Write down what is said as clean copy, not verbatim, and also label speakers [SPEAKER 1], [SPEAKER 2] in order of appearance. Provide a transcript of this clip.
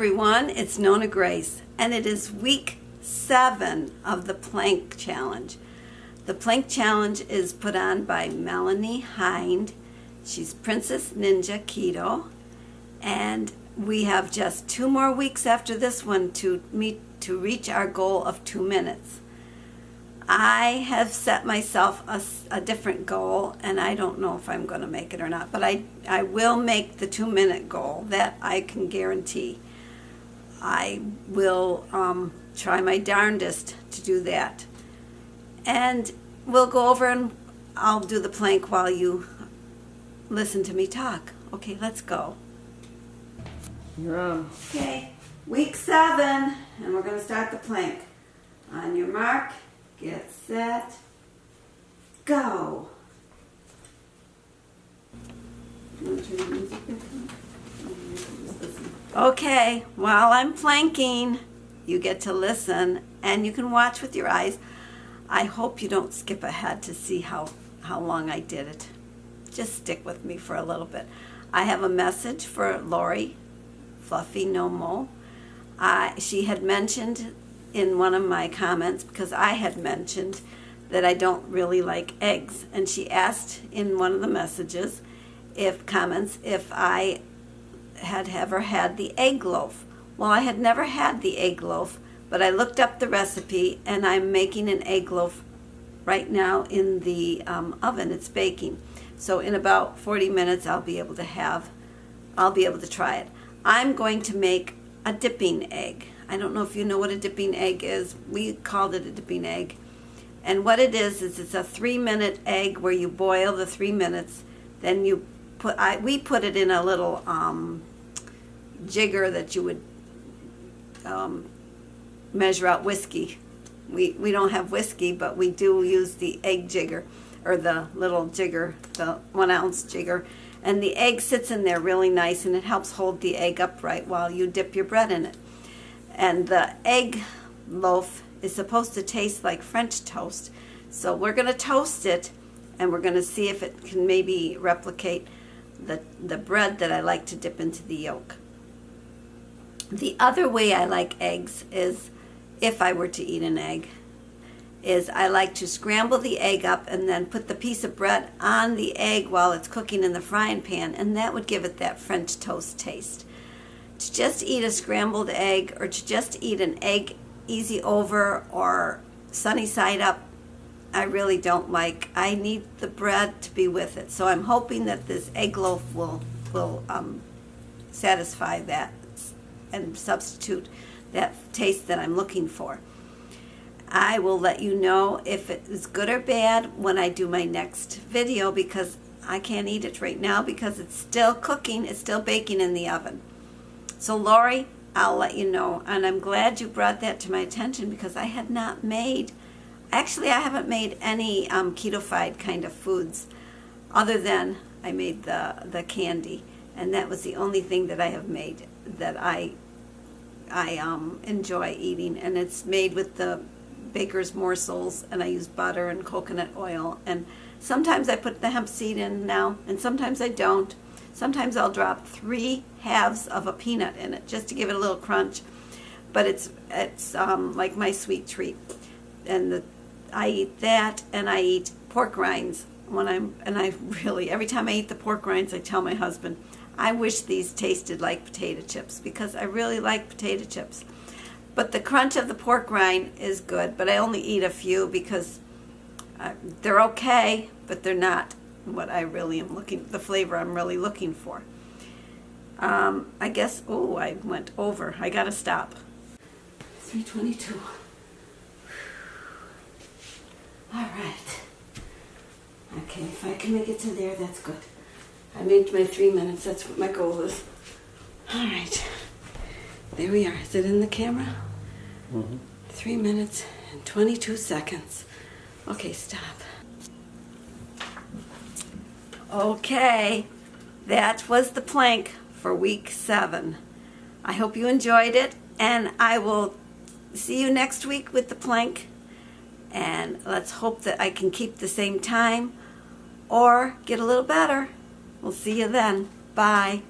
[SPEAKER 1] everyone, it's NonnaGrace, and it is week 7 of the plank challenge. The plank challenge is put on by Melanie Hinde. She's Princess Ninja Keto, and we have just 2 more weeks after this one to reach our goal of 2 minutes. I have set myself a different goal, and I don't know if I'm going to make it or not, but I will make the 2-minute goal. That I can guarantee. I will try my darndest to do that. And we'll go over and I'll do the plank while you listen to me talk. Okay, let's go.
[SPEAKER 2] You're on.
[SPEAKER 1] Okay, week 7, and we're going to start the plank. On your mark, get set, go. Okay, while I'm planking, you get to listen, and you can watch with your eyes. I hope you don't skip ahead to see how long I did it. Just stick with me for a little bit. I have a message for Lori Fluffy NoMo. She had mentioned in one of my comments, because I had mentioned that I don't really like eggs, and she asked in one of the messages if I had ever had the egg loaf. Well, I had never had the egg loaf, but I looked up the recipe, and I'm making an egg loaf right now in the oven. It's baking, so in about 40 minutes I'll be able to try it. I'm going to make a dipping egg. I don't know if you know what a dipping egg is. We called it a dipping egg. And what it is it's a 3-minute egg where you boil the 3 minutes. Then you we put it in a little jigger that you would measure out whiskey. We don't have whiskey, but we do use the egg jigger, or the little jigger, the 1-ounce jigger. And the egg sits in there really nice, and it helps hold the egg upright while you dip your bread in it. And the egg loaf is supposed to taste like French toast. So we're going to toast it, and we're going to see if it can maybe replicate the bread that I like to dip into the yolk. The other way I like eggs is, if I were to eat an egg, is I like to scramble the egg up and then put the piece of bread on the egg while it's cooking in the frying pan, and that would give it that French toast taste. To just eat a scrambled egg, or to just eat an egg easy over or sunny side up, I really don't like. I need the bread to be with it. So I'm hoping that this egg loaf will satisfy that and substitute that taste that I'm looking for. I will let you know if it is good or bad when I do my next video, because I can't eat it right now because it's still cooking, it's still baking in the oven. So Lori, I'll let you know, and I'm glad you brought that to my attention, because I had not made, actually I haven't made any keto-fied kind of foods, other than I made the candy, and that was the only thing that I have made that I enjoy eating, and it's made with the baker's morsels, and I use butter and coconut oil, and sometimes I put the hemp seed in now, and sometimes I don't. Sometimes I'll drop 3 halves of a peanut in it just to give it a little crunch, but it's like my sweet treat. And I eat that, and I eat pork rinds every time I eat the pork rinds, I tell my husband, I wish these tasted like potato chips, because I really like potato chips. But the crunch of the pork rind is good, but I only eat a few because they're okay, but they're not what I really am the flavor I'm really looking for. I guess, I went over. I gotta stop. 3:22. All right. Okay, if I can make it to there, that's good. I made my 3 minutes. That's what my goal is. All right. There we are. Is it in the camera?
[SPEAKER 2] Mm-hmm.
[SPEAKER 1] 3 minutes and 22 seconds. Okay, stop. Okay, that was the plank for week 7. I hope you enjoyed it, and I will see you next week with the plank, and let's hope that I can keep the same time or get a little better. We'll see you then. Bye.